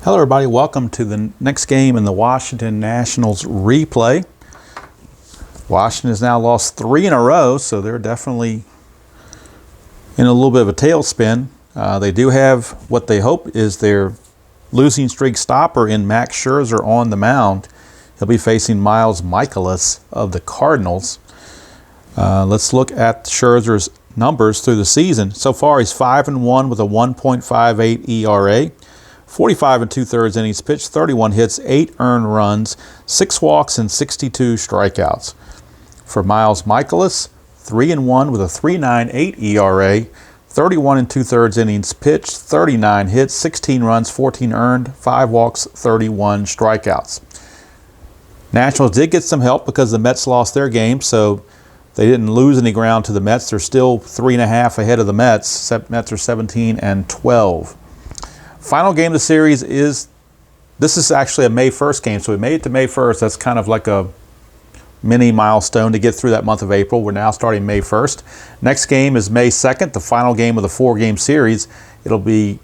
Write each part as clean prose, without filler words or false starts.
Hello everybody, welcome to the next game in the Washington Nationals replay. Washington has now lost 3 in a row, so they're definitely in a little bit of a tailspin. They do have what they hope is their losing streak stopper in Max Scherzer on the mound. He'll be facing Mikolas of the Cardinals. Let's look at Scherzer's numbers through the season. So far, he's 5-1 with a 1.58 ERA. 45 2/3 innings pitched, 31 hits, 8 earned runs, 6 walks, and 62 strikeouts. For Mikolas, 3-1 with a 3.98 ERA, 31 2/3 innings pitched, 39 hits, 16 runs, 14 earned, 5 walks, 31 strikeouts. Nationals did get some help because the Mets lost their game, so they didn't lose any ground to the Mets. They're still 3.5 ahead of the Mets. Mets are 17-12. Final game of the series this is actually a May 1st game, so we made it to May 1st. That's kind of like a mini milestone to get through that month of April. We're now starting May 1st. Next game is May 2nd, the final game of the 4-game series. It'll be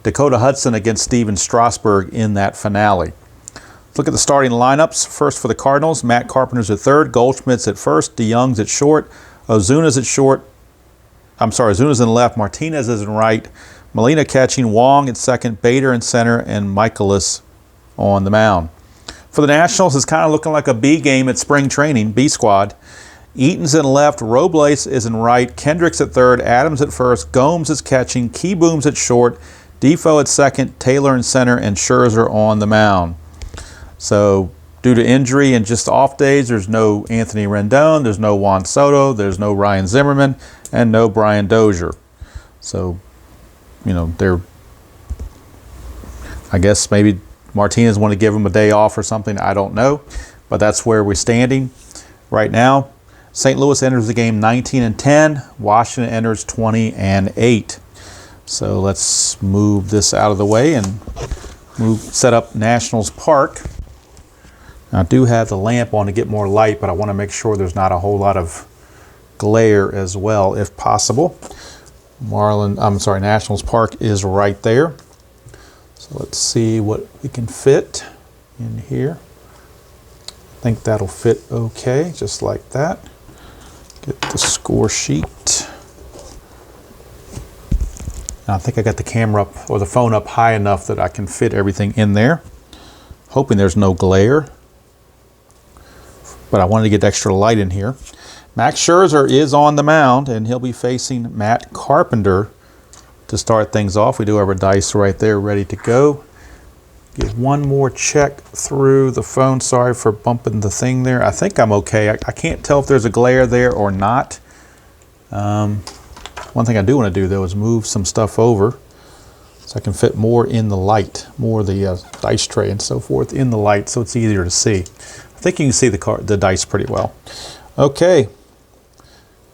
Dakota Hudson against Steven Strasburg in that finale. Let's look at the starting lineups. First for the Cardinals, Matt Carpenter's at third, Goldschmidt's at first, DeYoung's at short, Ozuna's in left, Martinez is in right, Molina catching, Wong at second, Bader in center, and Mikolas on the mound. For the Nationals, it's kind of looking like a B game at spring training, B squad. Eaton's in left, Robles is in right, Kendricks at third, Adams at first, Gomes is catching, Keyboom's at short, Defoe at second, Taylor in center, and Scherzer on the mound. So due to injury and just off days, there's no Anthony Rendon, there's no Juan Soto, there's no Ryan Zimmerman, and no Brian Dozier. So I guess maybe Martinez want to give him a day off or something. I don't know, but that's where we're standing right now. St. Louis enters the game 19-10. Washington enters 20-8. So let's move this out of the way and set up Nationals Park. Now, I do have the lamp on to get more light, but I want to make sure there's not a whole lot of glare as well, if possible. Nationals Park is right there. So let's see what we can fit in here. I think that'll fit okay, just like that. Get the score sheet. Now, I think I got the camera up or the phone up high enough that I can fit everything in there. Hoping there's no glare, but I wanted to get extra light in here. Max Scherzer is on the mound, and he'll be facing Matt Carpenter to start things off. We do have our dice right there ready to go. Give one more check through the phone. Sorry for bumping the thing there. I think I'm okay. I can't tell if there's a glare there or not. One thing I do want to do, though, is move some stuff over so I can fit more in the light, more of the dice tray and so forth in the light so it's easier to see. I think you can see the dice pretty well. Okay.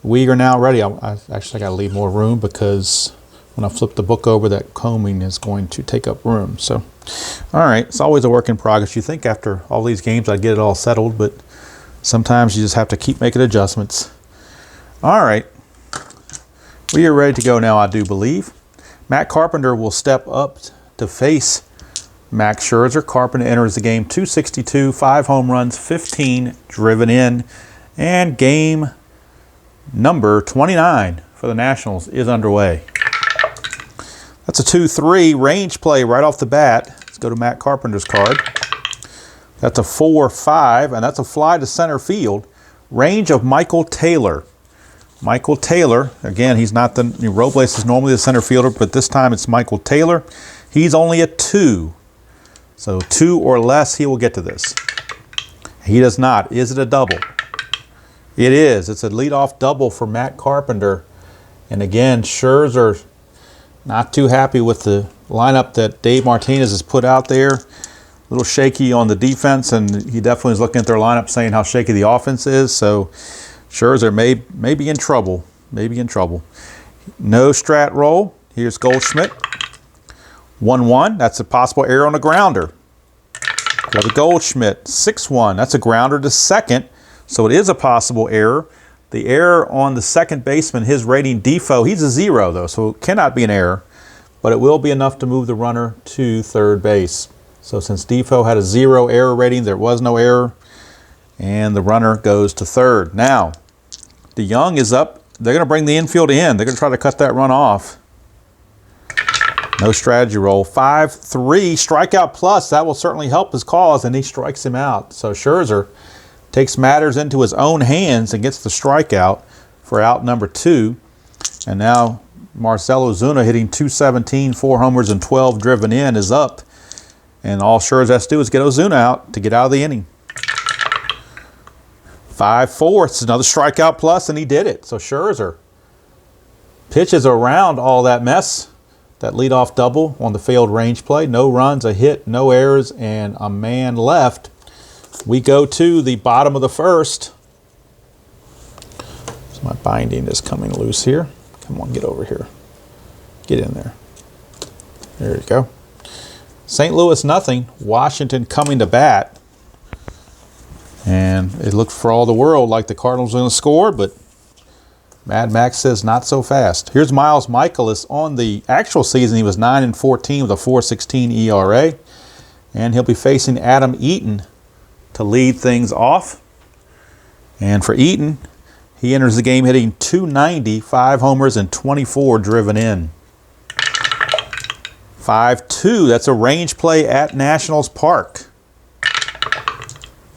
We are now ready. I actually got to leave more room because when I flip the book over, that combing is going to take up room. So, all right, it's always a work in progress. You think after all these games I'd get it all settled, but sometimes you just have to keep making adjustments. All right, we are ready to go now, I do believe. Matt Carpenter will step up to face Max Scherzer. Carpenter enters the game 262, 5 home runs, 15 driven in, and game number 29 for the Nationals is underway. That's a 2-3 range play right off the bat. Let's go to Matt Carpenter's card. That's a 4-5, and that's a fly to center field. Range of Michael Taylor. Michael Taylor, again, he's not Robles is normally the center fielder, but this time it's Michael Taylor. He's only a 2. So 2 or less, he will get to this. He does not. Is it a double? It is. It's a leadoff double for Matt Carpenter. And again, Scherzer not too happy with the lineup that Dave Martinez has put out there. A little shaky on the defense, and he definitely is looking at their lineup saying how shaky the offense is. So Scherzer may be in trouble. Maybe in trouble. No strat roll. Here's Goldschmidt. 1-1. That's a possible error on a grounder. Go to Goldschmidt. 6-1. That's a grounder to second. So it is a possible error. The error on the second baseman, his rating Defoe, he's a 0 though, so it cannot be an error. but it will be enough to move the runner to third base. So since Defoe had a 0 error rating, there was no error, and the runner goes to third. Now, DeYoung is up. They're going to bring the infield in. They're going to try to cut that run off. No strategy roll. 5-3, strikeout plus. That will certainly help his cause, and he strikes him out. So Scherzer takes matters into his own hands and gets the strikeout for out number 2. And now Marcell Ozuna, hitting .217, 4 homers and 12 driven in, is up. And all Scherzer has to do is get Ozuna out to get out of the inning. 5-4, it's another strikeout plus, and he did it. So Scherzer pitches around all that mess. That leadoff double on the failed range play. No runs, a hit, no errors, and a man left. We go to the bottom of the first. So my binding is coming loose here. Come on, get over here. Get in there. There you go. St. Louis nothing. Washington coming to bat. And it looked for all the world like the Cardinals were going to score, but Mad Max says not so fast. Here's Miles Mikolas. On the actual season, he was 9-14 with a 4.16 ERA. And he'll be facing Adam Eaton to lead things off. And for Eaton, he enters the game hitting .290, 5 homers and 24 driven in. 5-2, that's a range play at Nationals Park.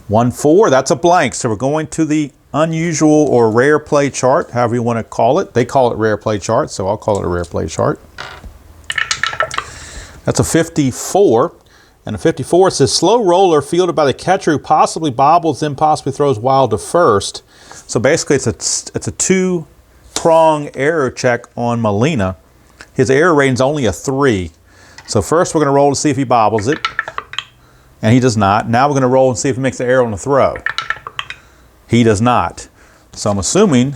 1-4, that's a blank. So we're going to the unusual or rare play chart, however you want to call it. They call it rare play chart, so I'll call it a rare play chart. That's a 54. And a 54 says slow roller fielded by the catcher who possibly bobbles, then possibly throws wild to first. So basically it's a 2-prong error check on Molina. His error rating is only a 3. So first we're going to roll to see if he bobbles it. And he does not. Now we're going to roll and see if he makes the error on the throw. He does not. So I'm assuming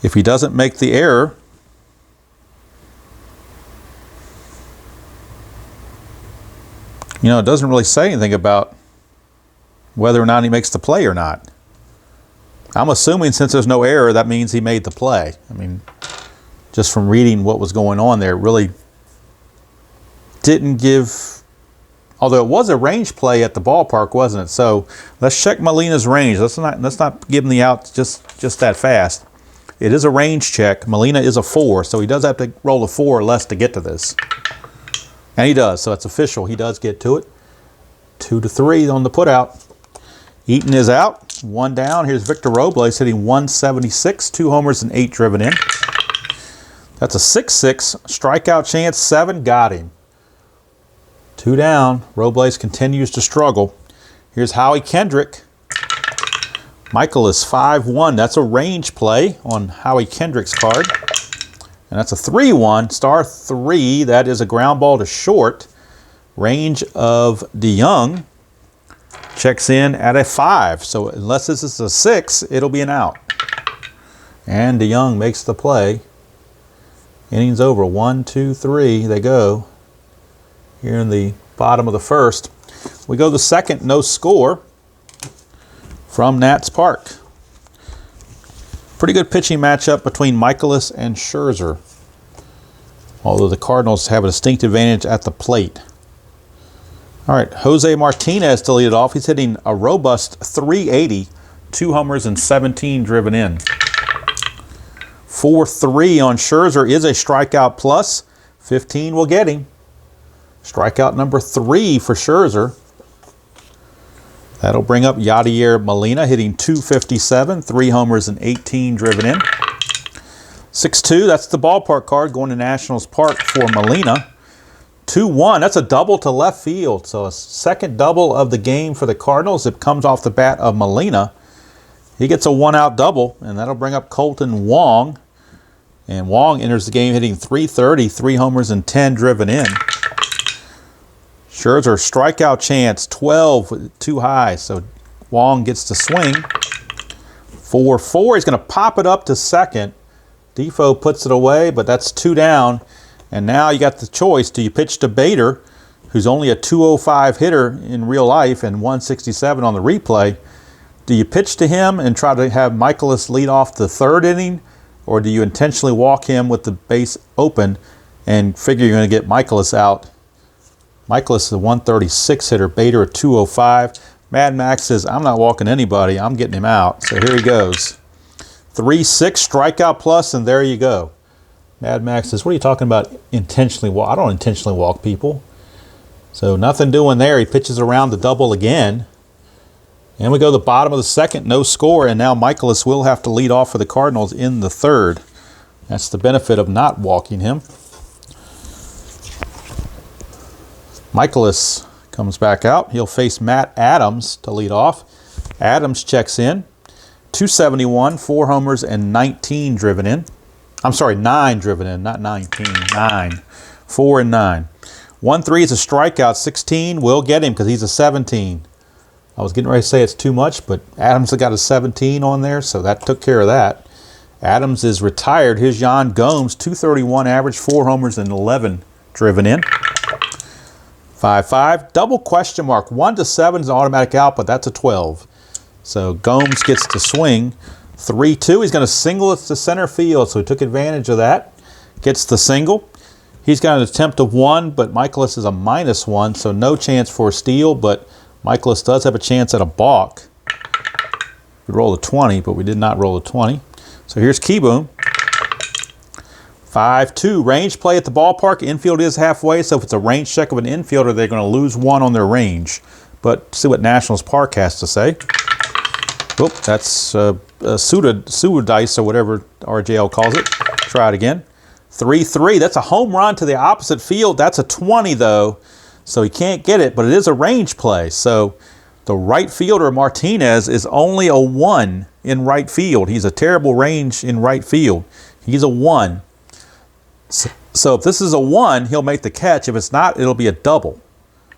if he doesn't make the error, it doesn't really say anything about whether or not he makes the play or not. I'm assuming since there's no error, that means he made the play. I mean, just from reading what was going on there, it really didn't give, although it was a range play at the ballpark, wasn't it? So let's check Molina's range. Let's not give him the out just that fast. It is a range check. Molina is a 4, so he does have to roll a 4 or less to get to this. And he does, so it's official. He does get to it. 2-3 on the putout. Eaton is out. 1 down. Here's Victor Robles hitting .176, 2 homers and 8 driven in. That's a 6-6. Strikeout chance, 7. Got him. 2 down. Robles continues to struggle. Here's Howie Kendrick. Mikolas 5-1. That's a range play on Howie Kendrick's card. And that's a 3-1. Star 3. That is a ground ball to short. Range of DeYoung checks in at a 5. So unless this is a 6, it'll be an out. And DeYoung makes the play. Innings over. 1, 2, 3. They go. Here in the bottom of the first. We go the second, no score from Nats Park. Pretty good pitching matchup between Mikolas and Scherzer, although the Cardinals have a distinct advantage at the plate. All right, Jose Martinez to lead it off. He's hitting a robust .380, 2 homers and 17 driven in. 4-3 on Scherzer is a strikeout plus. 15 will get him. Strikeout number 3 for Scherzer. That'll bring up Yadier Molina hitting .257, 3 homers and 18 driven in. 6-2, that's the ballpark card going to Nationals Park for Molina. 2-1, that's a double to left field. So a second double of the game for the Cardinals. It comes off the bat of Molina. He gets a 1-out double, and that'll bring up Colton Wong. And Wong enters the game hitting .330, 3 homers and 10 driven in. Scherzer strikeout chance 12, too high, so Wong gets to swing. 4-4, he's going to pop it up to second. Defoe puts it away, but that's 2 down. And now you got the choice. Do you pitch to Bader, who's only a .205 hitter in real life and .167 on the replay? Do you pitch to him and try to have Mikolas lead off the 3rd inning, or do you intentionally walk him with the base open and figure you're going to get Mikolas out. Mikolas is a 136 hitter, Bader at 205. Mad Max says, I'm not walking anybody, I'm getting him out. So here he goes. 3-6 strikeout plus, and there you go. Mad Max says, what are you talking about intentionally walk? I don't intentionally walk people. So nothing doing there. He pitches around the double again. And we go to the bottom of the second, no score, and now Mikolas will have to lead off for the Cardinals in the third. That's the benefit of not walking him. Mikolas comes back out. He'll face Matt Adams to lead off. Adams checks in. 271, 4 homers, and 19 driven in. I'm sorry, 9 driven in, not 19, 9. 4 and 9. 1-3 is a strikeout. 16 will get him because he's a 17. I was getting ready to say it's too much, but Adams has got a 17 on there, so that took care of that. Adams is retired. Here's Yan Gomes, 231 average, 4 homers, and 11 driven in. 5-5, double question mark. 1-7 is an automatic out, but that's a 12. So Gomes gets to swing. 3-2, he's going to single it to center field, so he took advantage of that. Gets the single. He's got an attempt of 1, but Mikolas is a -1, so no chance for a steal, but Mikolas does have a chance at a balk. We rolled a 20, but we did not roll a 20. So here's Keyboom. 5-2, range play at the ballpark. Infield is halfway, so if it's a range check of an infielder, they're going to lose 1 on their range. But see what Nationals Park has to say. Oop, that's Suda dice or whatever RJL calls it. Try it again. 3-3, that's a home run to the opposite field. That's a 20 though, so he can't get it, but it is a range play. So the right fielder, Martinez, is only a 1 in right field. He's a terrible range in right field. He's a 1. So if this is a 1, he'll make the catch. If it's not, it'll be a double,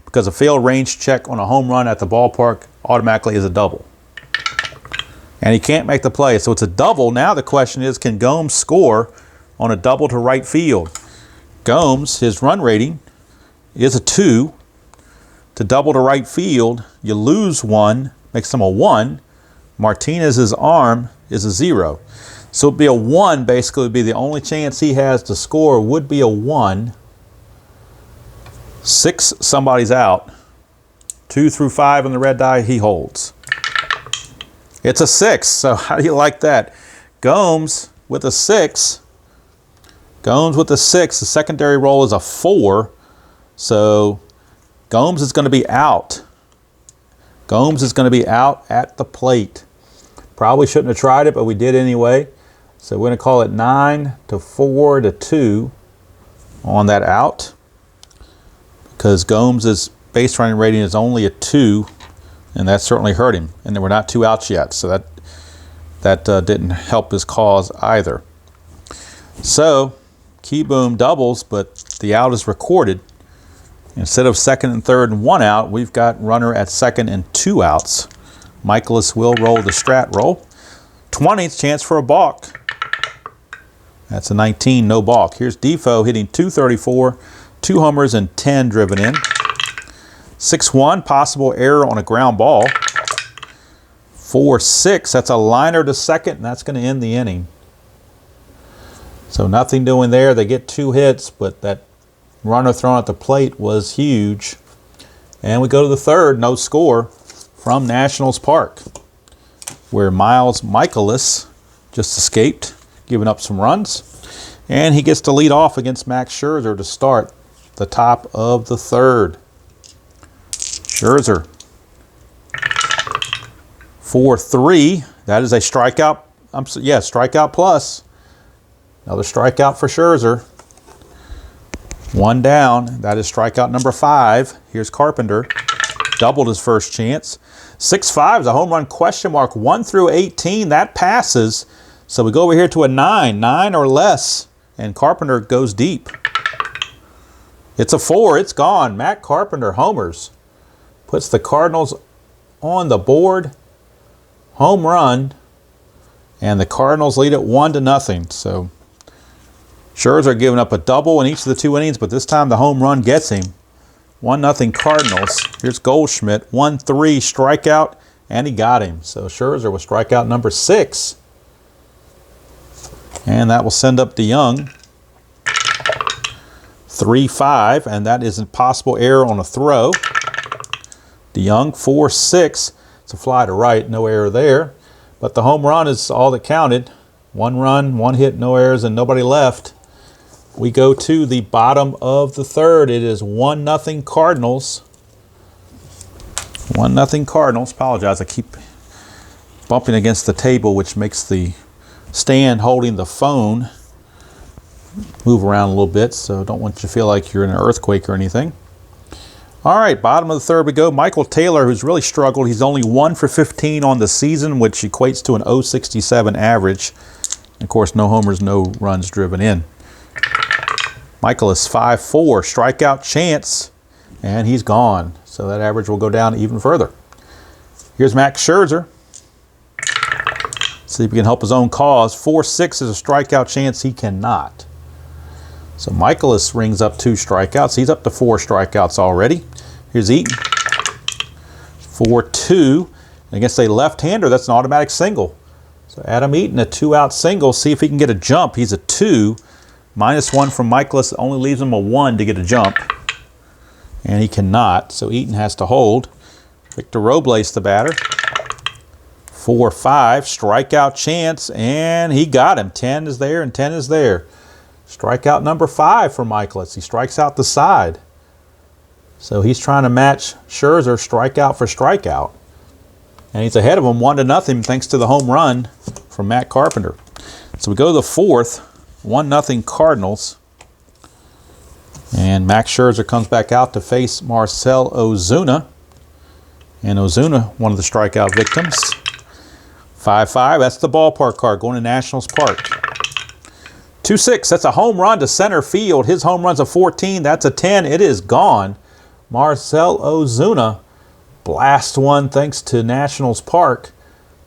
because a failed range check on a home run at the ballpark automatically is a double. And he can't make the play, so it's a double. Now the question is, can Gomes score on a double to right field? Gomes, his run rating is a 2. To double to right field, you lose 1, makes him a 1. Martinez's arm is a 0. So it'd be a 1, basically would be the only chance he has to score would be a 1. 6, somebody's out. 2 through 5 in the red die, he holds. It's a 6, so how do you like that? Gomes with a 6. Gomes with a 6. The secondary roll is a 4. So Gomes is going to be out. Gomes is going to be out at the plate. Probably shouldn't have tried it, but we did anyway. So we're going to call it 9-4-2 on that out, because Gomes' base running rating is only a 2. And that certainly hurt him. And there were not 2 outs yet, so that didn't help his cause either. So Keyboom doubles, but the out is recorded. Instead of second and third and 1 out, we've got runner at second and 2 outs. Mikolas will roll the strat roll. 20th chance for a balk. That's a 19, no balk. Here's Defoe hitting 234, 2 homers and 10 driven in. 6-1, possible error on a ground ball. 4-6, that's a liner to second, and that's going to end the inning. So nothing doing there. They get 2 hits, but that runner thrown at the plate was huge. And we go to the third, no score from Nationals Park, where Miles Mikolas just escaped, giving up some runs. And he gets to lead off against Max Scherzer to start the top of the third. Scherzer, 4-3. That is a strikeout. Strikeout plus. Another strikeout for Scherzer. 1 down. That is strikeout number 5. Here's Carpenter. Doubled his first chance. 6-5 is a home run question mark. 1 through 18. That passes. So we go over here to a 9. 9 or less. And Carpenter goes deep. It's a 4. It's gone. Matt Carpenter homers. Puts the Cardinals on the board. Home run. And the Cardinals lead it 1-0. So Scherzer giving up a double in each of the 2 innings, but this time the home run gets him. 1-0 Cardinals. Here's Goldschmidt. 1-3 strikeout, and he got him. So Scherzer was strikeout number 6. And that will send up DeYoung. 3-5, and that is an impossible error on a throw. DeYoung, 4-6. It's a fly to right, no error there. But the home run is all that counted. 1 run, 1 hit, no errors, and nobody left. We go to the bottom of the third. It is 1-0 Cardinals. 1-0 Cardinals. Apologize, I keep bumping against the table, which makes the stand holding the phone move around a little bit, so I don't want you to feel like you're in an earthquake or anything. All right, bottom of the third we go. Michael Taylor, who's really struggled. He's only 1 for 15 on the season, which equates to an .067 average. Of course, no homers, no runs driven in. Mikolas, 5-4, strikeout chance, and he's gone. So that average will go down even further. Here's Max Scherzer. See if he can help his own cause. 4-6 is a strikeout chance. He cannot. So Mikolas rings up 2 strikeouts. He's up to 4 strikeouts already. Here's Eaton. 4-2. Against a left-hander, that's an automatic single. So Adam Eaton, a 2-out single. See if he can get a jump. He's a 2. -1 from Mikolas only leaves him a 1 to get a jump. And he cannot, so Eaton has to hold. Victor Robles, the batter. 4-5, strikeout chance, and he got him. 10 is there, and 10 is there. Strikeout number 5 for Mikolas. He strikes out the side. So he's trying to match Scherzer strikeout for strikeout. And he's ahead of him 1-0 thanks to the home run from Matt Carpenter. So we go to the fourth, 1-0 Cardinals. And Max Scherzer comes back out to face Marcell Ozuna. And Ozuna, one of the strikeout victims. 5-5, that's the ballpark card going to Nationals Park. 2-6, that's a home run to center field. His home run's a 14, that's a 10. It is gone. Marcell Ozuna blasts one thanks to Nationals Park.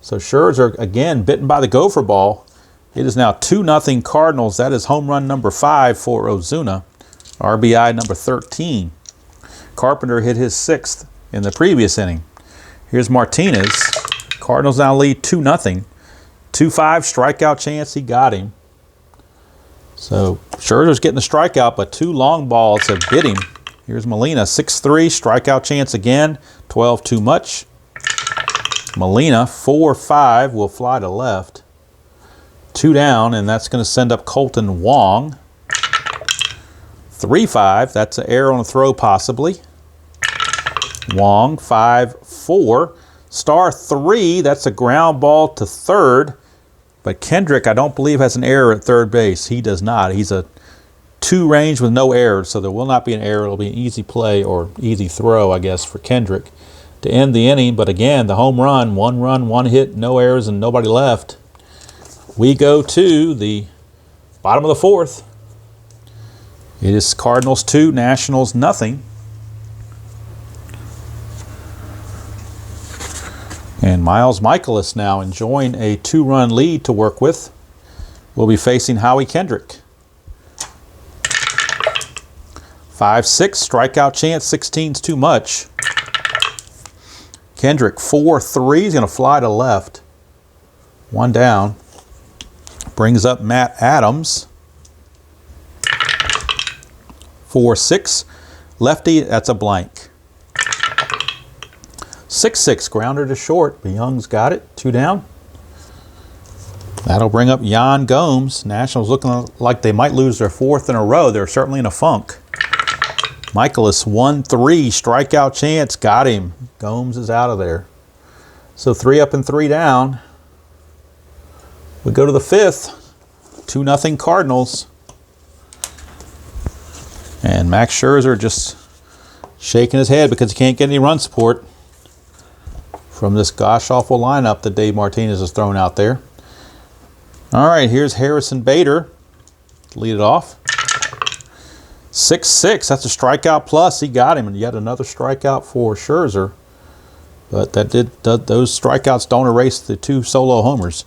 So Scherzer, again, bitten by the gopher ball. It is now 2-0 Cardinals. That is home run number 5 for Ozuna. RBI number 13. Carpenter hit his 6th in the previous inning. Here's Martinez. Cardinals now lead 2-0. 2-5, strikeout chance. He got him. So Scherzer's getting the strikeout, but 2 long balls have bit him. Here's Molina, 6-3, strikeout chance again. 12 too much. Molina, 4-5, will fly to left. 2 down, and that's going to send up Colton Wong. 3-5, that's an error on a throw possibly. Wong, 5-4. Star 3, that's a ground ball to third. But Kendrick, I don't believe, has an error at third base. He does not. He's a 2 range with no errors, so there will not be an error. It'll be an easy play or easy throw, I guess, for Kendrick to end the inning. But again, the home run, 1 run, 1 hit, no errors, and nobody left. We go to the bottom of the fourth. It is Cardinals 2, Nationals nothing. And Miles Mikolas now enjoying a 2-run lead to work with. We'll be facing Howie Kendrick. 5-6, strikeout chance, 16's too much. Kendrick, 4-3, he's going to fly to left. 1 down. Brings up Matt Adams. 4-6, lefty, that's a blank. 6-6, grounder to short. DeYoung's got it, 2 down. That'll bring up Yan Gomes. Nationals looking like they might lose their 4th in a row. They're certainly in a funk. Mikolas, 1-3, strikeout chance, got him. Gomes is out of there. So 3 up and 3 down. We go to the 5th, 2-0 Cardinals. And Max Scherzer just shaking his head because he can't get any run support from this gosh-awful lineup that Dave Martinez has thrown out there. All right, here's Harrison Bader. Lead it off. 6-6, that's a strikeout plus. He got him, and yet another strikeout for Scherzer. But those strikeouts don't erase the 2 solo homers.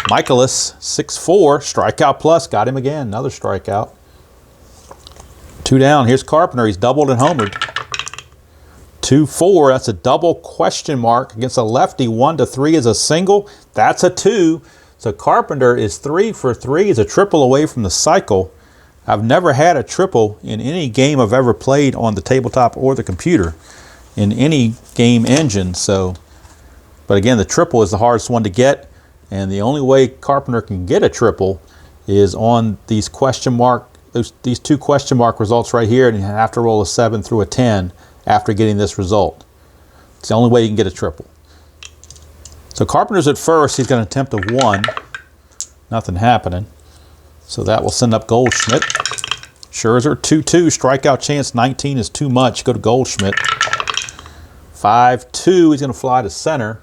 Mikolas, 6-4, strikeout plus. Got him again, another strikeout. 2 down. Here's Carpenter. He's doubled and homered. 2-4, that's a double question mark against a lefty. 1-3 is a single. That's a 2. So Carpenter is 3 for 3. He's a triple away from the cycle. I've never had a triple in any game I've ever played on the tabletop or the computer in any game engine. So, but again, the triple is the hardest one to get, and the only way Carpenter can get a triple is on these question mark, these two question mark results right here, and you have to roll a 7 through a 10 after getting this result. It's the only way you can get a triple. So Carpenter's at first. He's going to attempt a 1. Nothing happening. So that will send up Goldschmidt. Scherzer, 2-2, strikeout chance 19 is too much. Go to Goldschmidt. 5-2, he's going to fly to center.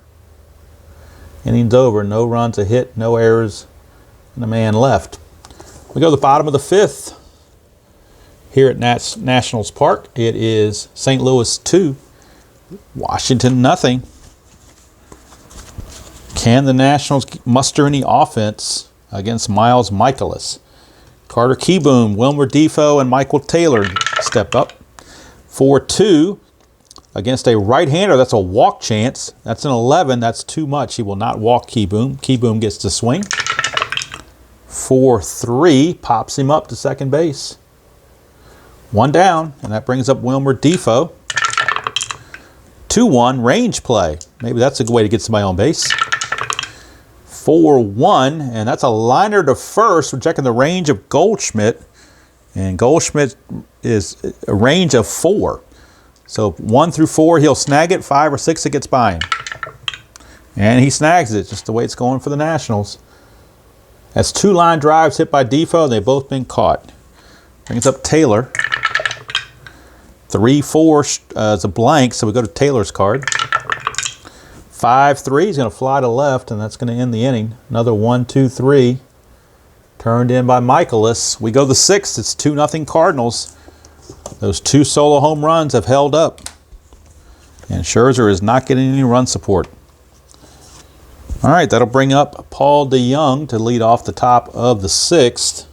Innings over, no runs, a hit, no errors, and a man left. We go to the bottom of the 5th. Here at Nationals Park, it is St. Louis 2, Washington nothing. Can the Nationals muster any offense against Miles Mikolas? Carter Kieboom, Wilmer Defoe, and Michael Taylor step up. 4-2 against a right-hander. That's a walk chance. That's an 11. That's too much. He will not walk Kieboom. Kieboom gets to swing. 4-3 pops him up to second base. 1 down, and that brings up Wilmer Defoe. 2-1 range play. Maybe that's a good way to get somebody on base. 4-1, and that's a liner to first. We're checking the range of Goldschmidt, and Goldschmidt is a range of 4. So 1 through 4, he'll snag it. 5 or 6, it gets by him. And he snags it, just the way it's going for the Nationals. That's 2 line drives hit by Defoe. They've both been caught. Brings up Taylor. 3-4 is a blank, so we go to Taylor's card. 5-3, he's going to fly to left, and that's going to end the inning. Another 1-2-3 turned in by Mikolas. We go to the 6th. It's 2-0 Cardinals. Those 2 solo home runs have held up, and Scherzer is not getting any run support. All right, that'll bring up Paul DeJong to lead off the top of the 6th.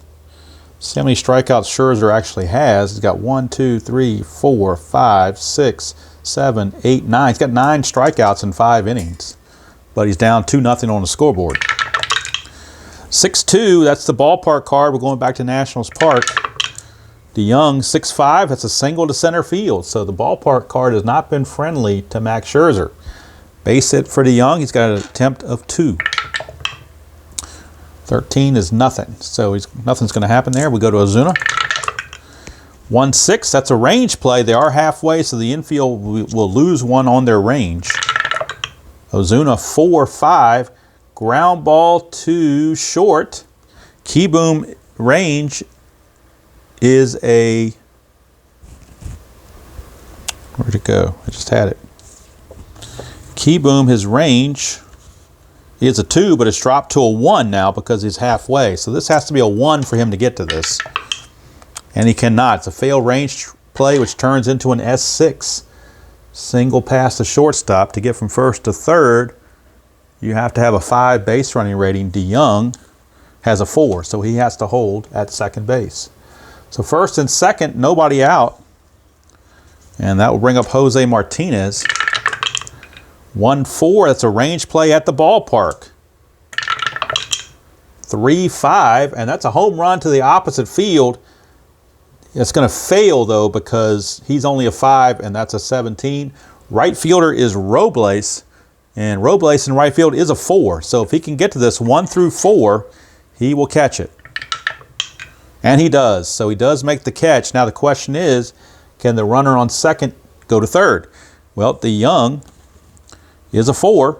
See how many strikeouts Scherzer actually has. He's got 1, 2, 3, 4, 5, 6, 7, 8, 9. He's got 9 strikeouts in 5 innings, but he's down 2-0 on the scoreboard. 6-2, that's the ballpark card. We're going back to Nationals Park. DeJong, 6-5, that's a single to center field. So the ballpark card has not been friendly to Max Scherzer. Base hit for DeJong. He's got an attempt of 2. 13 is nothing. So nothing's going to happen there. We go to Ozuna. 1-6, that's a range play. They are halfway, so the infield will lose 1 on their range. Ozuna, 4-5. Ground ball to short. Kieboom range is a... Where'd it go? I just had it. Kieboom, his range is a 2, but it's dropped to a 1 now because he's halfway. So this has to be a 1 for him to get to this. And he cannot. It's a failed range play, which turns into an S6. Single pass to shortstop. To get from first to third, you have to have a 5 base running rating. DeJong has a 4, so he has to hold at second base. So first and second, nobody out. And that will bring up Jose Martinez. 1-4, that's a range play at the ballpark. 3-5, and that's a home run to the opposite field. It's going to fail, though, because he's only a 5, and that's a 17. Right fielder is Robles, and Robles in right field is a 4. So if he can get to this 1 through 4, he will catch it. And he does. So he does make the catch. Now the question is, can the runner on second go to third? Well, DeJong is a 4,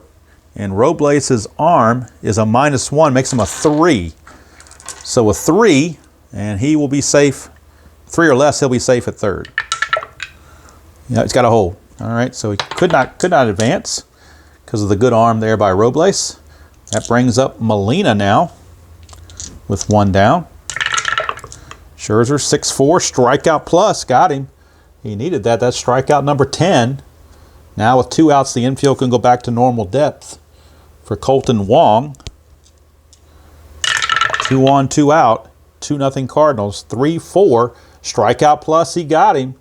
and Robles' arm is a -1, makes him a 3. So a 3, and he will be safe. 3 or less, he'll be safe at third. Yeah, he's got a hold. All right, so he could not advance because of the good arm there by Robles. That brings up Molina now with 1 down. Scherzer, 6-4, strikeout plus, got him. He needed that. That's strikeout number 10. Now with 2 outs, the infield can go back to normal depth for Colton Wong. 2 on, 2 out, 2-0 Cardinals, 3-4, strikeout plus, he got him.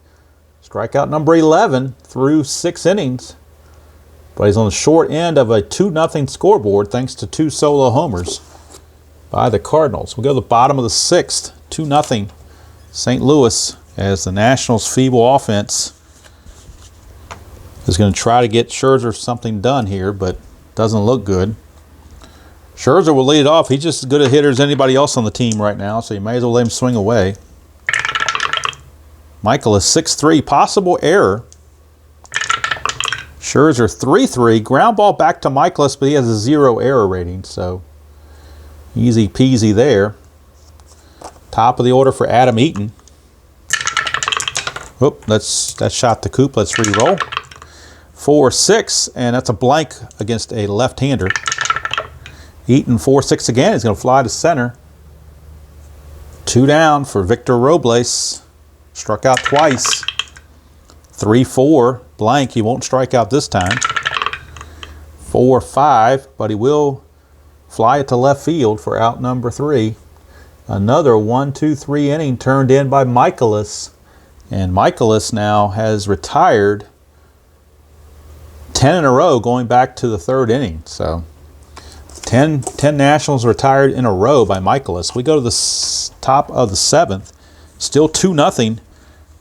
Strikeout number 11 through 6 innings. But he's on the short end of a 2-0 scoreboard thanks to 2 solo homers by the Cardinals. We go to the bottom of the 6th, 2-0 St. Louis, as the Nationals' feeble offense is going to try to get Scherzer something done here, but doesn't look good. Scherzer will lead it off. He's just as good a hitter as anybody else on the team right now, so you may as well let him swing away. Mikolas 6-3, possible error. Scherzer 3-3, ground ball back to Mikolas, but he has a 0 error rating, so easy peasy there. Top of the order for Adam Eaton. Oop, that shot the coop. Let's re-roll. 4-6, and that's a blank against a left-hander. Eaton 4-6 again. He's going to fly to center. 2 down for Victor Robles. Struck out twice. 3-4, blank. He won't strike out this time. 4-5, but he will fly it to left field for out number 3. Another 1-2-3 inning turned in by Mikolas. And Mikolas now has retired 10 in a row going back to the 3rd inning. So 10 Nationals retired in a row by Mikolas. We go to the top of the 7th. Still 2-0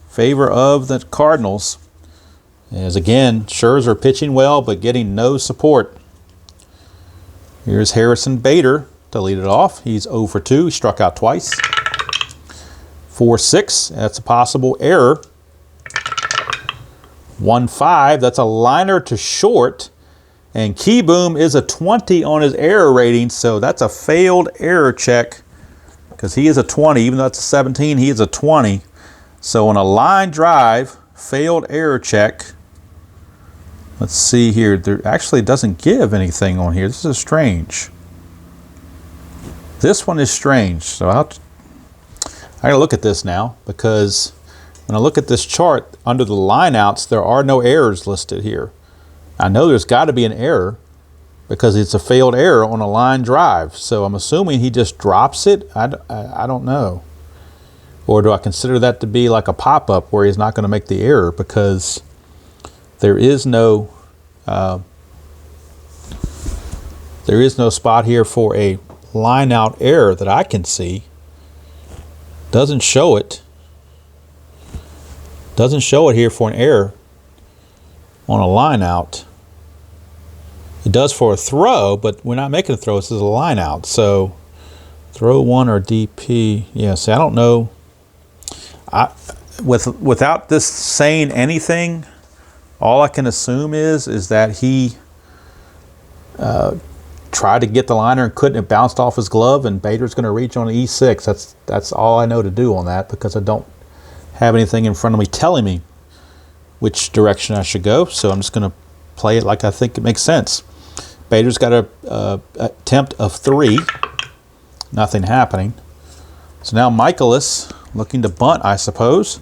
favor of the Cardinals. As again, Scherzer pitching well but getting no support. Here's Harrison Bader to lead it off. He's 0 for 2. He struck out twice. 4-6. That's a possible error. 1-5. That's a liner to short. And Keyboom is a 20 on his error rating, so that's a failed error check because he is a 20. Even though it's a 17, he is a 20. So on a line drive, failed error check. Let's see here. There actually doesn't give anything on here. This is strange. This one is strange. So I gotta look at this now, because when I look at this chart under the lineouts, there are no errors listed here. I know there's got to be an error because it's a failed error on a line drive. So I'm assuming he just drops it. I don't know. Or do I consider that to be like a pop-up where he's not going to make the error because there is no spot here for a line out error that I can see. Doesn't show it. Doesn't show it here for an error on a line out. It does for a throw, but we're not making a throw. This is a line out. So throw 1 or DP. Yeah, see, I don't know. Without this saying anything, all I can assume is that he tried to get the liner and couldn't. It bounced off his glove, and Bader's going to reach on the E6. That's all I know to do on that, because I don't have anything in front of me telling me which direction I should go. So I'm just going to play it like I think it makes sense. Bader's got a attempt of 3. Nothing happening. So now Mikolas looking to bunt, I suppose.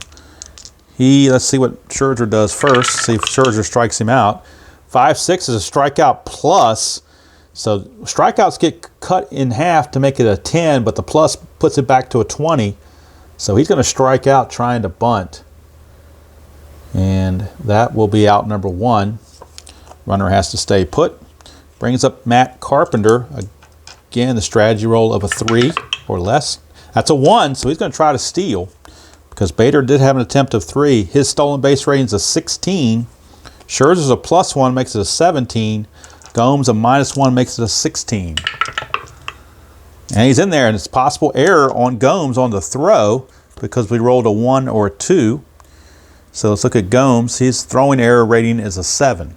Let's see what Scherzer does first. See if Scherzer strikes him out. 5-6 is a strikeout plus. So strikeouts get cut in half to make it a 10, but the plus puts it back to a 20. So he's going to strike out trying to bunt. And that will be out number 1. Runner has to stay put. Brings up Matt Carpenter. Again, the strategy roll of a 3 or less. That's a 1, so he's going to try to steal, because Bader did have an attempt of 3. His stolen base rating is a 16. Scherzer's a +1, makes it a 17. Gomes a -1, makes it a 16. And he's in there, and it's possible error on Gomes on the throw because we rolled a 1 or a 2. So let's look at Gomes. His throwing error rating is a 7.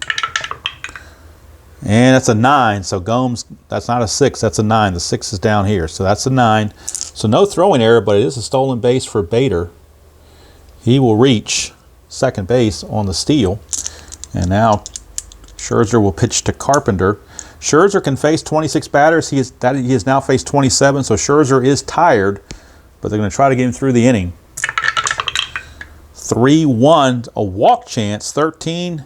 And that's a 9. So Gomes, that's not a 6, that's a 9. The 6 is down here, so that's a 9. So no throwing error, but it is a stolen base for Bader. He will reach second base on the steal. And now Scherzer will pitch to Carpenter. Scherzer can face 26 batters. He has now faced 27, so Scherzer is tired, but they're going to try to get him through the inning. 3-1, a walk chance. 13,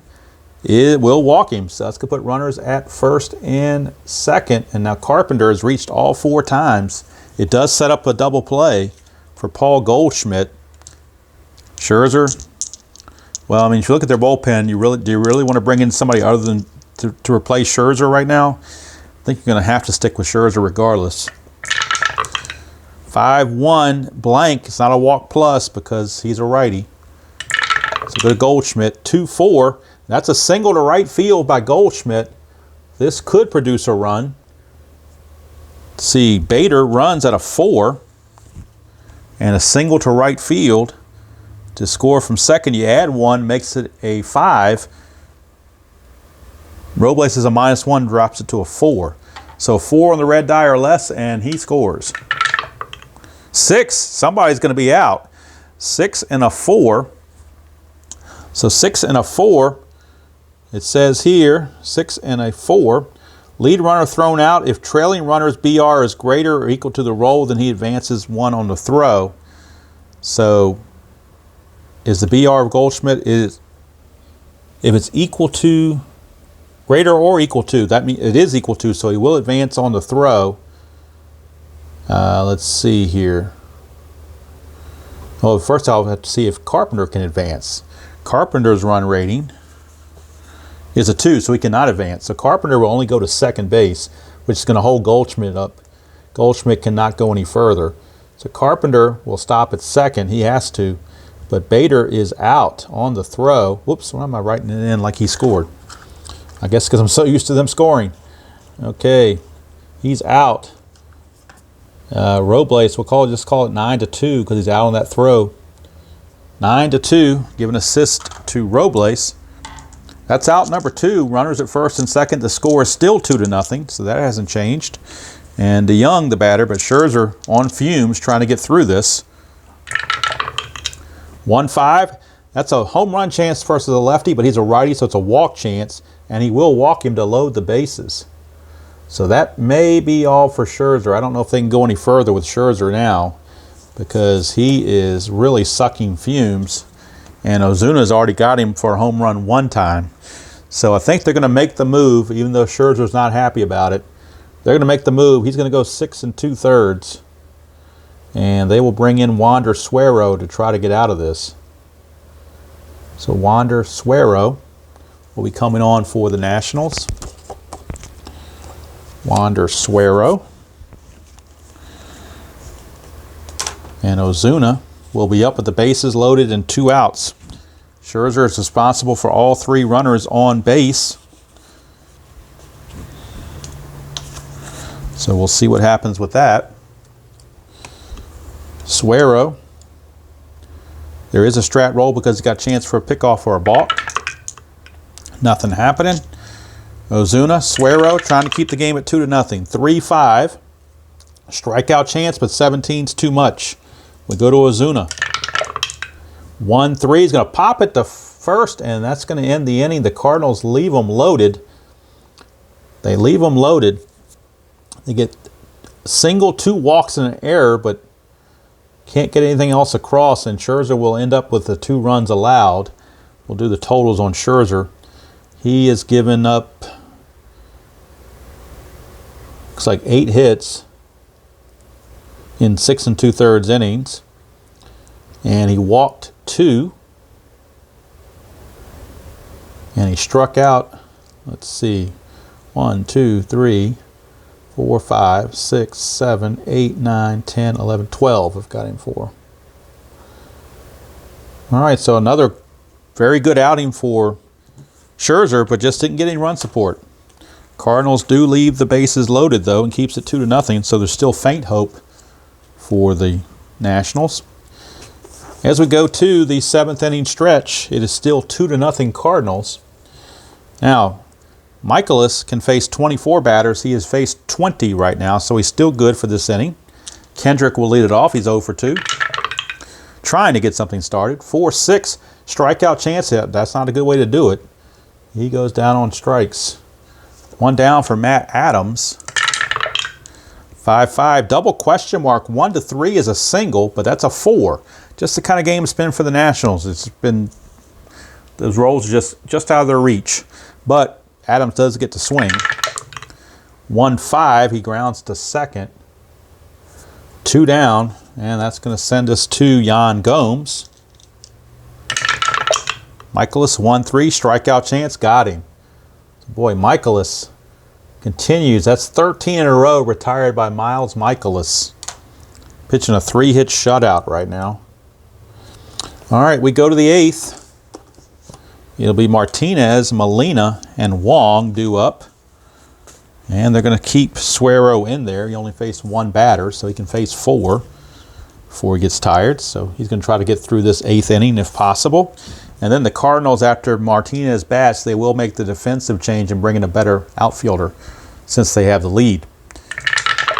it will walk him. So that's going to put runners at first and second. And now Carpenter has reached all 4 times. It does set up a double play for Paul Goldschmidt. Scherzer, well, I mean, if you look at their bullpen, do you really want to bring in somebody other than to replace Scherzer right now? I think you're going to have to stick with Scherzer regardless. 5-1 blank. It's not a walk plus because he's a righty. So go to Goldschmidt. 2-4. That's a single to right field by Goldschmidt. This could produce a run. Let's see, Bader runs at a 4. And a single to right field. To score from second, you add 1, makes it a 5. Robles is a -1, drops it to a 4. So 4 on the red die or less, and he scores. 6, somebody's going to be out. 6 and a 4. So 6 and a 4, it says here, 6 and a 4. Lead runner thrown out. If trailing runner's BR is greater or equal to the roll, then he advances 1 on the throw. So is the BR of Goldschmidt, is if it's equal to, greater or equal to, that means it is equal to, so he will advance on the throw. Let's see here. Well, first I'll have to see if Carpenter can advance. Carpenter's run rating is a 2, so he cannot advance. So Carpenter will only go to second base, which is going to hold Goldschmidt up. Goldschmidt cannot go any further. So Carpenter will stop at second. He has to. But Bader is out on the throw. Whoops, why am I writing it in like he scored? I guess because I'm so used to them scoring. Okay, he's out. Robles, we'll just call it 9-2 because he's out on that throw. 9-2, give an assist to Robles. That's out number 2. Runners at first and second. The score is still 2-0, so that hasn't changed. And DeYoung, the batter, but Scherzer on fumes trying to get through this. 1-5. That's a home run chance versus a lefty, but he's a righty, so it's a walk chance, and he will walk him to load the bases. So that may be all for Scherzer. I don't know if they can go any further with Scherzer now because he is really sucking fumes, and Ozuna's already got him for a home run 1 time. So I think they're going to make the move, even though Scherzer's not happy about it. They're going to make the move. He's going to go 6 2/3. And they will bring in Wander Suero to try to get out of this. So Wander Suero will be coming on for the Nationals. Wander Suero. And Ozuna will be up with the bases loaded and 2 outs. Scherzer is responsible for all 3 runners on base. So we'll see what happens with that. Suero. There is a strat roll because he got a chance for a pickoff or a balk. Nothing happening. Ozuna, Suero trying to keep the game at 2-0. 3-5. Strikeout chance, but 17's too much. We go to Ozuna. 1-3. He's going to pop it to first, and that's going to end the inning. The Cardinals leave them loaded. They leave them loaded. They get single, 2 walks and an error, but can't get anything else across, and Scherzer will end up with the 2 runs allowed. We'll do the totals on Scherzer. He has given up, looks like 8 hits in 6 2/3 innings, and he walked 2, and he struck out, let's see, 1, 2, 3, 4, 5, 6, 7, 8, 9, 10, 11, 12 I've got him for. All right, so another very good outing for Scherzer, but just didn't get any run support. Cardinals do leave the bases loaded, though, and keeps it 2-0, so there's still faint hope for the Nationals. As we go to the 7th inning stretch, it is still 2-0 Cardinals. Now, Mikolas can face 24 batters. He has faced 20 right now, so he's still good for this inning. Kendrick will lead it off. He's 0 for 2. Trying to get something started. 4-6. Strikeout chance. That's not a good way to do it. He goes down on strikes. 1 down for Matt Adams. 5-5. Double question mark. 1-3 is a single, but that's a 4. Just the kind of game it's been for the Nationals. It's been, those rolls just out of their reach. But Adams does get to swing. 1-5, he grounds to second. 2 down, and that's going to send us to Yan Gomes. Mikolas 1-3, strikeout chance, got him. Boy, Mikolas continues. That's 13 in a row retired by Miles Mikolas. Pitching a 3-hit shutout right now. All right, we go to the 8th. It'll be Martinez, Molina, and Wong due up. And they're going to keep Suero in there. He only faced 1 batter, so he can face 4 before he gets tired. So he's going to try to get through this 8th inning if possible. And then the Cardinals, after Martinez bats, they will make the defensive change and bring in a better outfielder since they have the lead.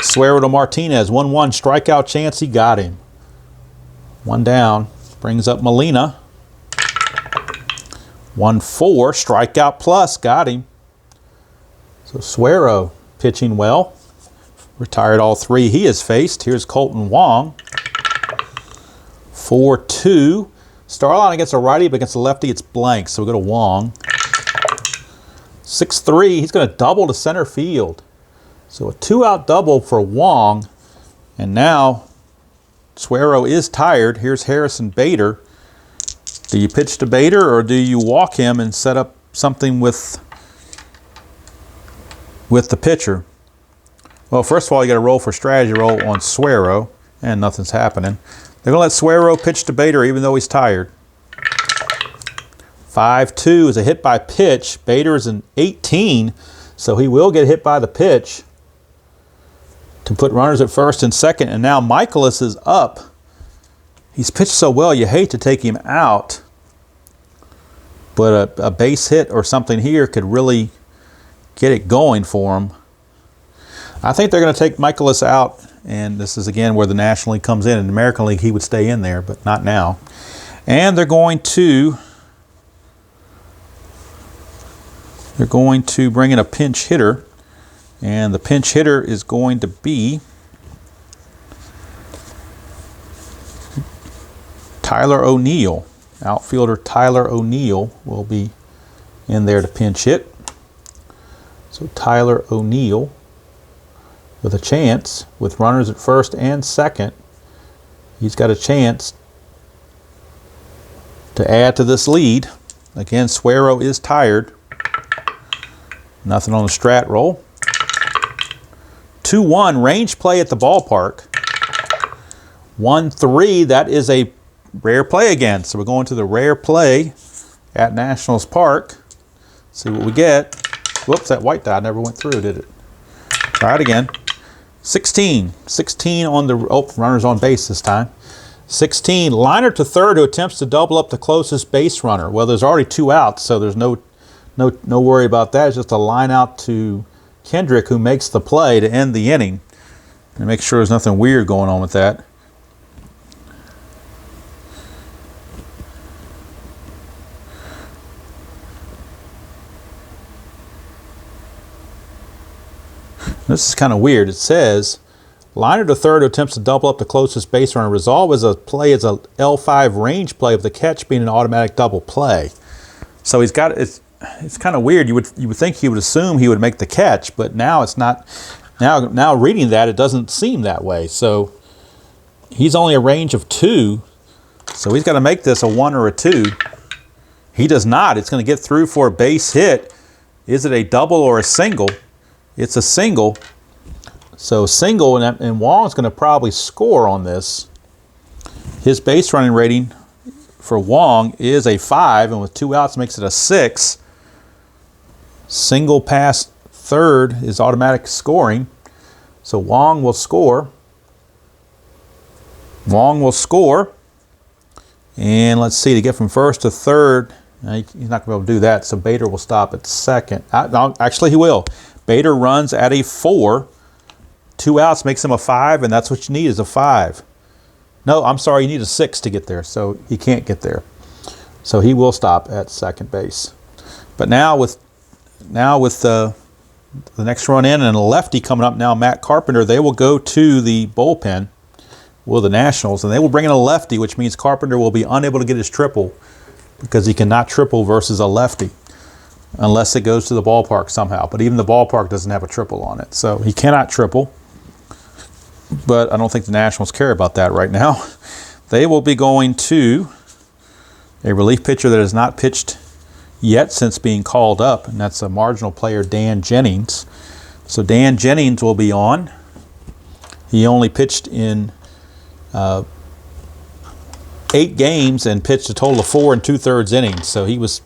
Suero to Martinez, 1-1 strikeout chance. He got him. 1 down. Brings up Molina. 1-4 strikeout plus. Got him. So Suero pitching well. Retired all 3 he has faced. Here's Colton Wong. 4-2. Star line against a righty, but against a lefty, it's blank. So we go to Wong. 6-3. He's going to double to center field. So a 2-out double for Wong. And now Suero is tired. Here's Harrison Bader. Do you pitch to Bader or do you walk him and set up something with the pitcher? Well, first of all, you got to roll for strategy roll on Suero, and nothing's happening. They're going to let Suero pitch to Bader even though he's tired. 5-2 is a hit by pitch. Bader is an 18, so he will get hit by the pitch to put runners at first and second. And now Mikolas is up. He's pitched so well, you hate to take him out. But a base hit or something here could really get it going for him. I think they're going to take Mikolas out. And this is, again, where the National League comes in. In the American League, he would stay in there, but not now. And they're going to bring in a pinch hitter. And the pinch hitter is going to be Tyler O'Neill. Outfielder Tyler O'Neill will be in there to pinch hit. So Tyler O'Neill with a chance, with runners at first and second. He's got a chance to add to this lead. Again, Suero is tired. Nothing on the strat roll. 2-1, range play at the ballpark. 1-3, that is a rare play again. So we're going to the rare play at Nationals Park. See what we get. Whoops, that white die never went through, did it? Try it again. 16 on the, runners on base this time. 16, liner to third who attempts to double up the closest base runner. Well, there's already 2 outs, so there's no worry about that. It's just a line out to Kendrick, who makes the play to end the inning. And make sure there's nothing weird going on with that. This is kind of weird. It says, liner to third who attempts to double up the closest base runner. Resolve as a play as a L5 range play of the catch being an automatic double play. So he's got, it's kind of weird. You would think he would assume he would make the catch, but now it's not. Now reading that, it doesn't seem that way. So he's only a range of 2. So he's got to make this a 1 or a 2. He does not. It's going to get through for a base hit. Is it a double or a single? It's a single. So single, and Wong's going to probably score on this. His base running rating for Wong is a 5, and with 2 outs makes it a 6. Single past third is automatic scoring. So Wong will score. Wong will score. And let's see, to get from first to third, he's not going to be able to do that, so Bader will stop at second. Actually, he will. Bader runs at a 4. 2 outs makes him a 5, and that's what you need is a 5. No, I'm sorry, you need a 6 to get there, so he can't get there. So he will stop at second base. But now with the next run in and a lefty coming up now, Matt Carpenter, they will go to the bullpen, the Nationals, and they will bring in a lefty, which means Carpenter will be unable to get his triple because he cannot triple versus a lefty unless it goes to the ballpark somehow. But even the ballpark doesn't have a triple on it. So he cannot triple. But I don't think the Nationals care about that right now. They will be going to a relief pitcher that has not pitched yet since being called up, and that's a marginal player, Dan Jennings. So Dan Jennings will be on. He only pitched in 8 games and pitched a total of 4 2/3 innings. So he was,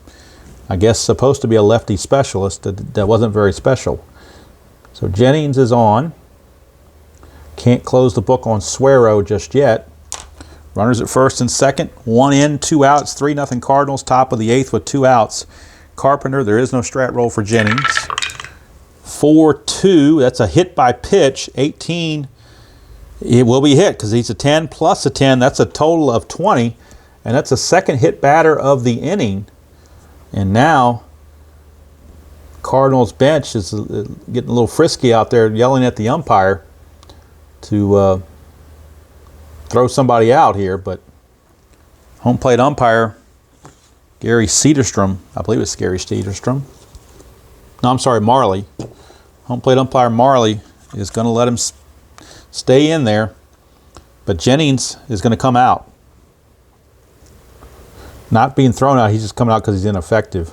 I guess, supposed to be a lefty specialist. That wasn't very special. So Jennings is on. Can't close the book on Suero just yet. Runners at first and second. 1 in, 2 outs. 3-0 Cardinals. Top of the 8th with 2 outs. Carpenter, there is no strat roll for Jennings. 4-2. That's a hit by pitch. 18. It will be hit because he's a 10 plus a 10. That's a total of 20. And that's a second hit batter of the inning. And now Cardinals bench is getting a little frisky out there, yelling at the umpire to throw somebody out here. But home plate umpire Gary Cederstrom, I believe it's Gary Cederstrom. No, I'm sorry, Marley. Home plate umpire Marley is going to let him stay in there, but Jennings is going to come out. Not being thrown out, he's just coming out because he's ineffective.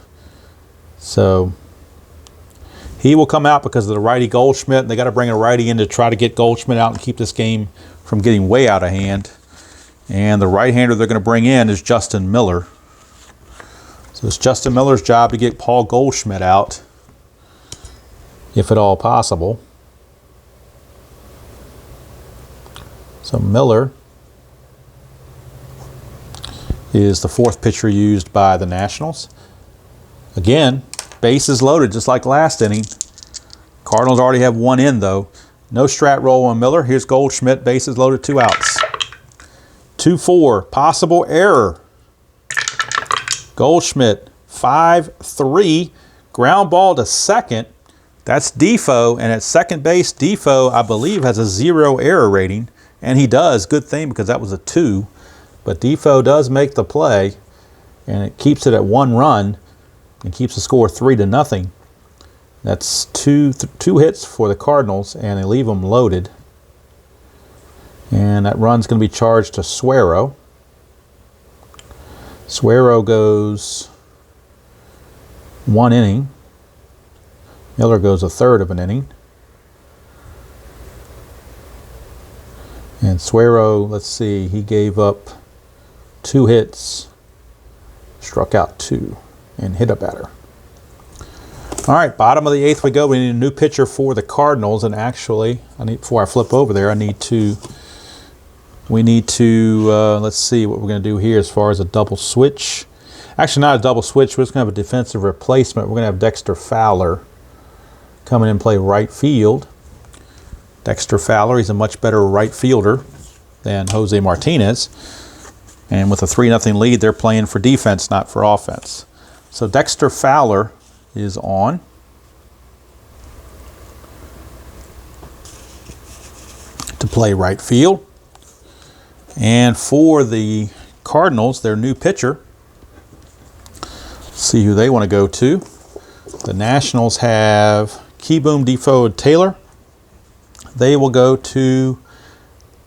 So he will come out because of the righty Goldschmidt, and they got to bring a righty in to try to get Goldschmidt out and keep this game from getting way out of hand. And the right-hander they're going to bring in is Justin Miller. So it's Justin Miller's job to get Paul Goldschmidt out, if at all possible. So Miller is the 4th pitcher used by the Nationals. Again, bases loaded just like last inning. Cardinals already have 1 in though. No strat roll on Miller. Here's Goldschmidt, bases loaded, 2 outs. 2-4, possible error. Goldschmidt, 5-3, ground ball to second. That's Defoe, and at second base, Defoe, I believe, has a 0 error rating. And he does. Good thing, because that was a 2. But Defoe does make the play, and it keeps it at 1 run and keeps the score 3-0. That's two hits for the Cardinals, and they leave them loaded. And that run's going to be charged to Suero. Suero goes 1 inning. Miller goes 1/3 of an inning. And Suero, let's see, he gave up 2 hits, struck out 2, and hit a batter. All right, bottom of the 8th we go. We need a new pitcher for the Cardinals. And actually, before I flip over there, we need to, let's see what we're going to do here as far as a double switch. Actually, not a double switch. We're just going to have a defensive replacement. We're going to have Dexter Fowler come in and play right field. Dexter Fowler, he's a much better right fielder than Jose Martinez. And with a 3-0 lead, they're playing for defense, not for offense. So Dexter Fowler is on. To play right field. And for the Cardinals, their new pitcher, let's see who they want to go to. The Nationals have Keyboom, Defoe, and Taylor. They will go to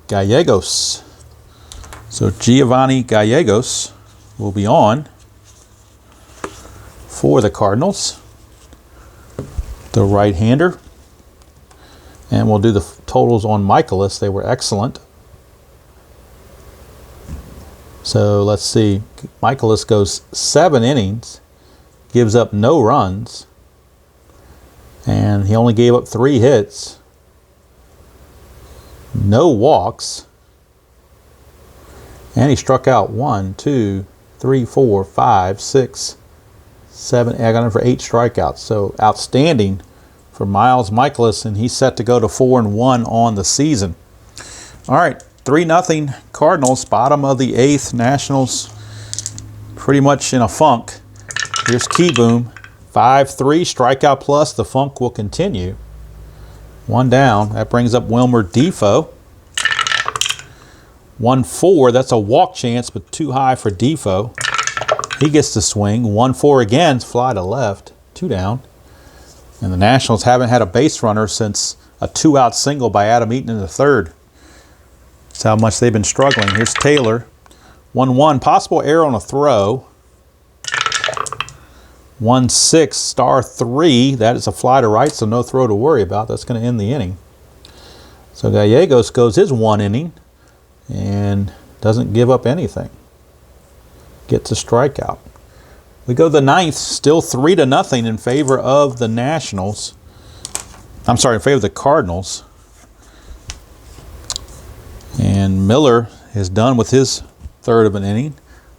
Gallegos. So Giovanni Gallegos will be on for the Cardinals, the right-hander. And we'll do the totals on Mikolas. They were excellent. So let's see. Mikolas goes 7 innings, gives up no runs, and he only gave up 3 hits, no walks, and he struck out 1, 2, 3, 4, 5, 6, 7. I got him for 8 strikeouts. So outstanding for Miles Mikolas, and he's set to go to 4-1 on the season. All right, 3-0 Cardinals, bottom of the 8th. Nationals pretty much in a funk. Here's Keyboom, 5-3, strikeout plus. The funk will continue. 1 down. That brings up Wilmer Defoe. 1-4, that's a walk chance, but too high for Defoe. He gets to swing. 1-4 again, fly to left. 2 down. And the Nationals haven't had a base runner since a 2-out single by Adam Eaton in the 3rd. That's how much they've been struggling. Here's Taylor. 1-1, possible error on a throw. 1-6, star 3. That is a fly to right, so no throw to worry about. That's going to end the inning. So Gallegos goes his 1 inning. and doesn't give up anything. Gets a strikeout. We go to the ninth, still 3-0 in favor of the Nationals. I'm sorry, in favor of the Cardinals. And Miller is done with his third of an inning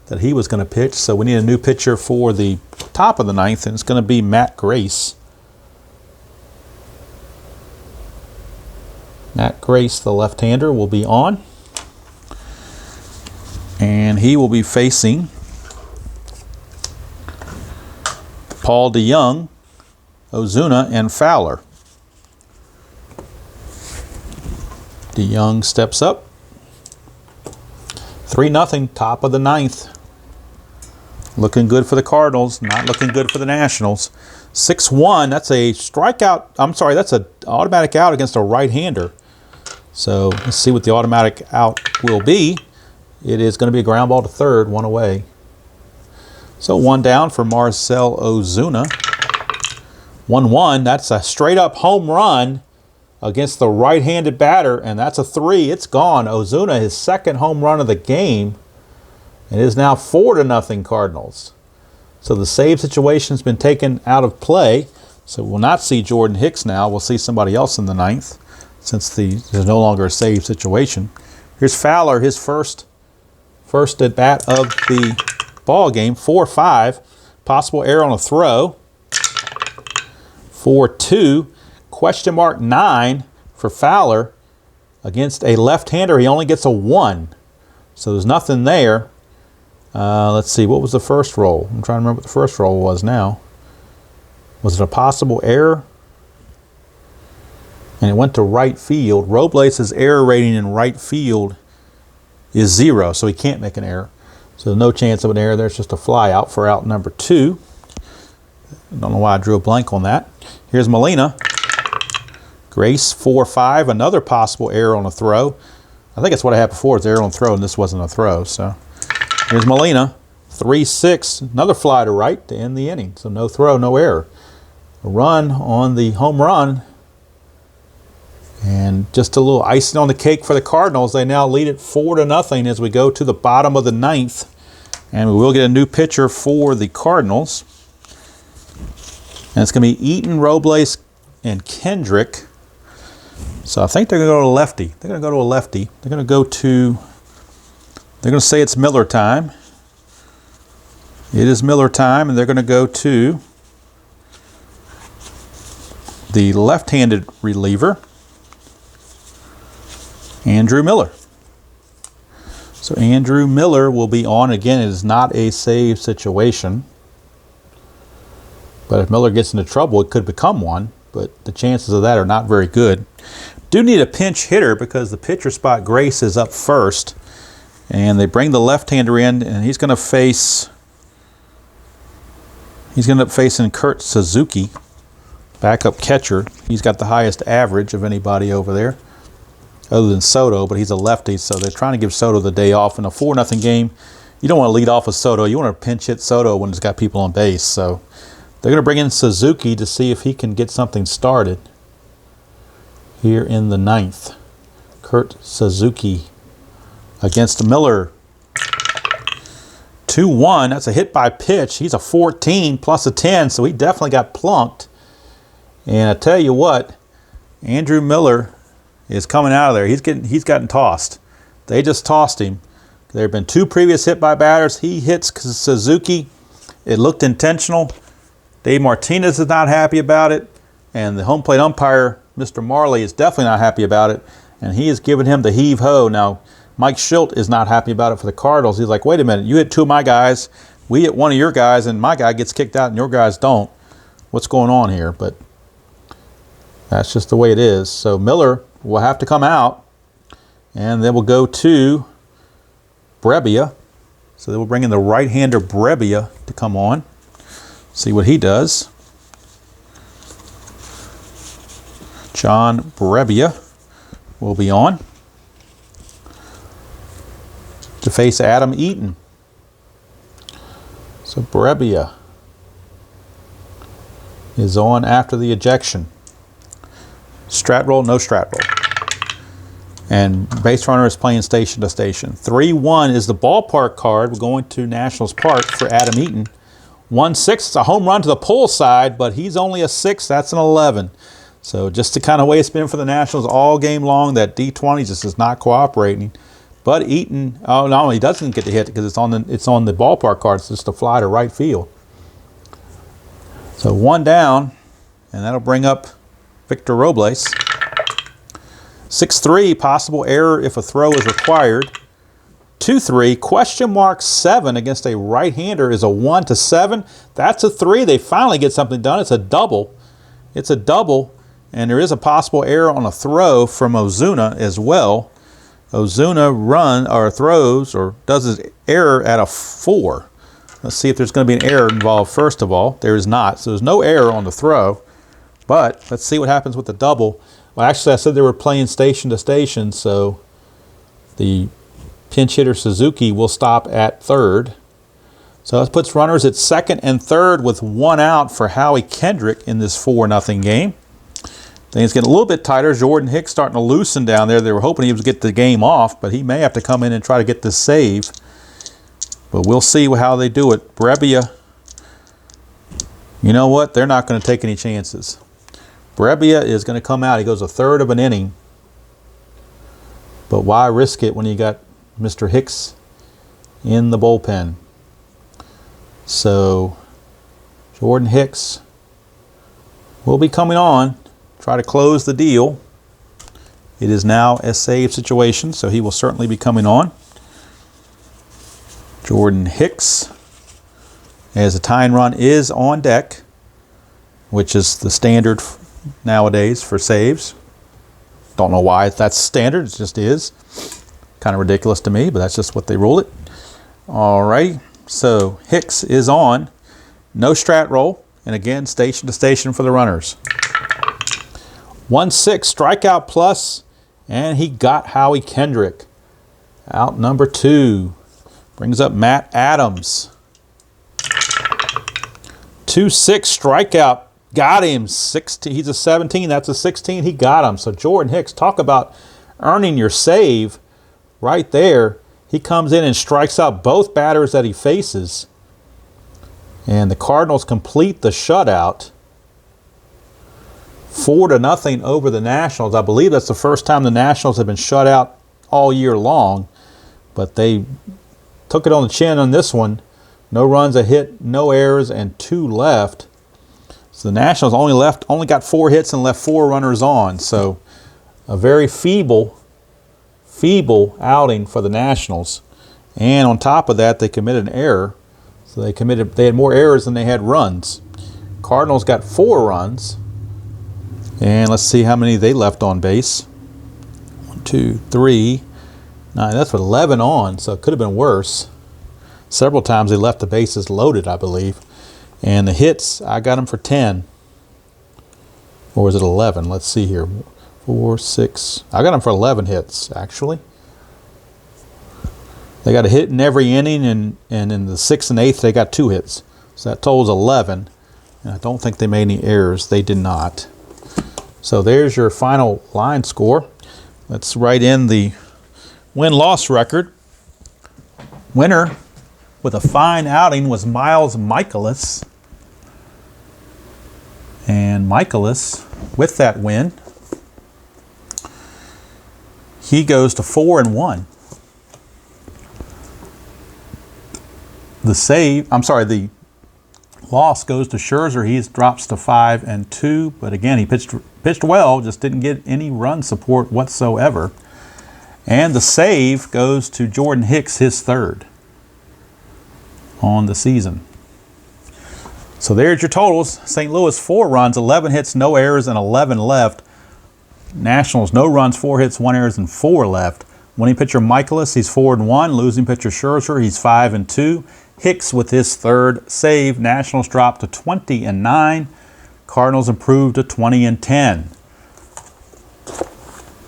that he was going to pitch. So we need a new pitcher for the top of the ninth, and it's going to be Matt Grace. Matt Grace, the left-hander, will be on. And he will be facing Paul DeYoung, Ozuna, and Fowler. DeYoung steps up. 3-0, top of the ninth. Looking good for the Cardinals, not looking good for the Nationals. 6-1, that's a strikeout. I'm sorry, that's an automatic out against a right-hander. So let's see what the automatic out will be. It is going to be a ground ball to third, 1 away. So 1 down for Marcell Ozuna. 1-1, that's a straight-up home run against the right-handed batter, and that's a 3. It's gone. Ozuna, his second home run of the game, and it is now 4-0 Cardinals. So the save situation's been taken out of play, so we'll not see Jordan Hicks now. We'll see somebody else in the ninth, since there's no longer a save situation. Here's Fowler, his first at bat of the ball game. 4-5, possible error on a throw. 4-2. Question mark 9 for Fowler against a left-hander. He only gets a 1. So there's nothing there. Let's see, what was the first roll? I'm trying to remember what the first roll was now. Was it a possible error? And it went to right field. Robles' error rating in right field is 0, so he can't make an error. So no chance of an error there. It's just a fly out for out number 2. I don't know why I drew a blank on that. Here's Molina. Grace, 4-5, another possible error on a throw. I think that's what I had before, it's error on throw, and this wasn't a throw. So here's Molina, 3-6, another fly to right to end the inning. So no throw, no error. A run on the home run, and just a little icing on the cake for the Cardinals. They now lead it 4-0 as we go to the bottom of the ninth, and we will get a new pitcher for the Cardinals. And it's going to be Eaton, Robles, and Kendrick. So I think they're going to go to a lefty. They're going to go to a lefty. They're going to say it's Miller time. It is Miller time, and they're going to go to the left-handed reliever, Andrew Miller. So Andrew Miller will be on. Again, it is not a save situation. But if Miller gets into trouble, it could become one. But the chances of that are not very good. Do need a pinch hitter because the pitcher spot, Grace, is up first. And they bring the left-hander in, and he's going to end up facing Kurt Suzuki, backup catcher. He's got the highest average of anybody over there, other than Soto, but he's a lefty, so they're trying to give Soto the day off. In a 4-0 game, you don't want to lead off with Soto. You want to pinch hit Soto when it's got people on base. So they're going to bring in Suzuki to see if he can get something started here in the ninth. Kurt Suzuki against Miller. 2-1, that's a hit by pitch. He's a 14 plus a 10, so he definitely got plunked. And I tell you what, Andrew Miller is coming out of there. He's gotten tossed. They just tossed him. There have been 2 previous hit by batters. He hits Suzuki. It looked intentional. Dave Martinez is not happy about it. And the home plate umpire, Mr. Marley, is definitely not happy about it. And he is giving him the heave-ho. Now, Mike Schilt is not happy about it for the Cardinals. He's like, wait a minute, you hit 2 of my guys, we hit 1 of your guys, and my guy gets kicked out and your guys don't. What's going on here? But that's just the way it is. So Miller will have to come out, and then we'll go to Brebbia. So they will bring in the right-hander Brebbia to come on. See what he does. John Brebbia will be on to face Adam Eaton. So Brebbia is on after the ejection. Strat roll, no strat roll. And base runner is playing station to station. 3-1 is the ballpark card. We're going to Nationals Park for Adam Eaton. 1-6, it's a home run to the pull side, but he's only a 6. That's an 11. So just the kind of way it's been for the Nationals all game long, that D20 just is not cooperating. But Eaton, oh no, he doesn't get the hit because it's on the ballpark card. It's just a fly to right field. So 1 down, and that'll bring up Victor Robles. 6-3, possible error if a throw is required. 2-3, question mark 7 against a right-hander is a 1-7. That's a 3. They finally get something done. It's a double. It's a double, and there is a possible error on a throw from Ozuna as well. Ozuna throws or does his error at a 4. Let's see if there's going to be an error involved first of all. There is not, so there's no error on the throw. But let's see what happens with the double. Well, actually, I said they were playing station to station, so the pinch hitter Suzuki will stop at third. So that puts runners at second and third with 1 out for Howie Kendrick in this 4-0 game. Things getting a little bit tighter. Jordan Hicks starting to loosen down there. They were hoping he would get the game off, but he may have to come in and try to get this save. But we'll see how they do it. Brebbia, you know what? They're not going to take any chances. Brebbia is going to come out. He goes a third of an inning. But why risk it when you got Mr. Hicks in the bullpen? So Jordan Hicks will be coming on. Try to close the deal. It is now a save situation, so he will certainly be coming on. Jordan Hicks, as the tying run is on deck, which is the standard nowadays for saves. Don't know why that's standard, it just is. Kind of ridiculous to me, but that's just what they rule it. All right, so Hicks is on. No strat roll, and again, station to station for the runners. 1-6, strikeout plus, and he got Howie Kendrick. Out number 2. Brings up Matt Adams. 2-6, strikeout. Got him. 16. He's a 17. That's a 16. He got him. So Jordan Hicks, talk about earning your save right there. He comes in and strikes out both batters that he faces. And the Cardinals complete the shutout. 4-0 over the Nationals. I believe that's the first time the Nationals have been shut out all year long. But they took it on the chin on this one. No runs, a hit, no errors, and 2 left. So the Nationals only got 4 hits and left 4 runners on. So a very feeble outing for the Nationals. And on top of that, they committed an error. So they had more errors than they had runs. Cardinals got 4 runs. And let's see how many they left on base. 1, 2, 3, 9. That's what 11 on, so it could have been worse. Several times they left the bases loaded, I believe. And the hits, I got them for 10. Or was it 11? Let's see here. 4, 6. I got them for 11 hits, actually. They got a hit in every inning, and in the 6th and 8th, they got 2 hits. So that totals 11. And I don't think they made any errors. They did not. So there's your final line score. Let's write in the win-loss record. Winner with a fine outing was Miles Mikolas. And Mikolas, with that win, he goes to 4-1. The loss goes to Scherzer. He drops to 5-2. But again, he pitched well, just didn't get any run support whatsoever. And the save goes to Jordan Hicks, his 3rd on the season. So there's your totals. St. Louis 4 runs, 11 hits, no errors, and 11 left. Nationals no runs, 4 hits, 1 errors, and 4 left. Winning pitcher Mikolas, he's 4-1. Losing pitcher Scherzer, he's 5-2. Hicks with his 3rd save. Nationals dropped to 20-9. Cardinals improved to 20-10.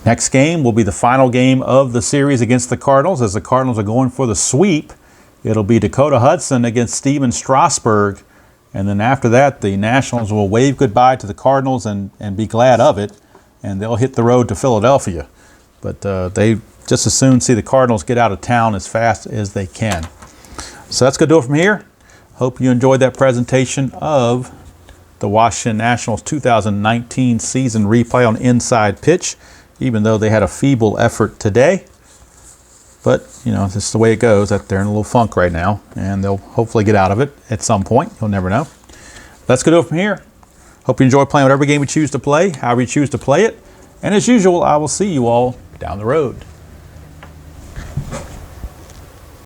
Next game will be the final game of the series against the Cardinals, as the Cardinals are going for the sweep. It'll be Dakota Hudson against Steven Strasburg. And then after that, the Nationals will wave goodbye to the Cardinals and be glad of it. And they'll hit the road to Philadelphia. But they just as soon see the Cardinals get out of town as fast as they can. So that's going to do it from here. Hope you enjoyed that presentation of the Washington Nationals 2019 season replay on Inside Pitch, even though they had a feeble effort today. But, you know, this is the way it goes, that they're in a little funk right now, and they'll hopefully get out of it at some point. You'll never know. That's going to do it from here. Hope you enjoy playing whatever game you choose to play, however you choose to play it. And as usual, I will see you all down the road.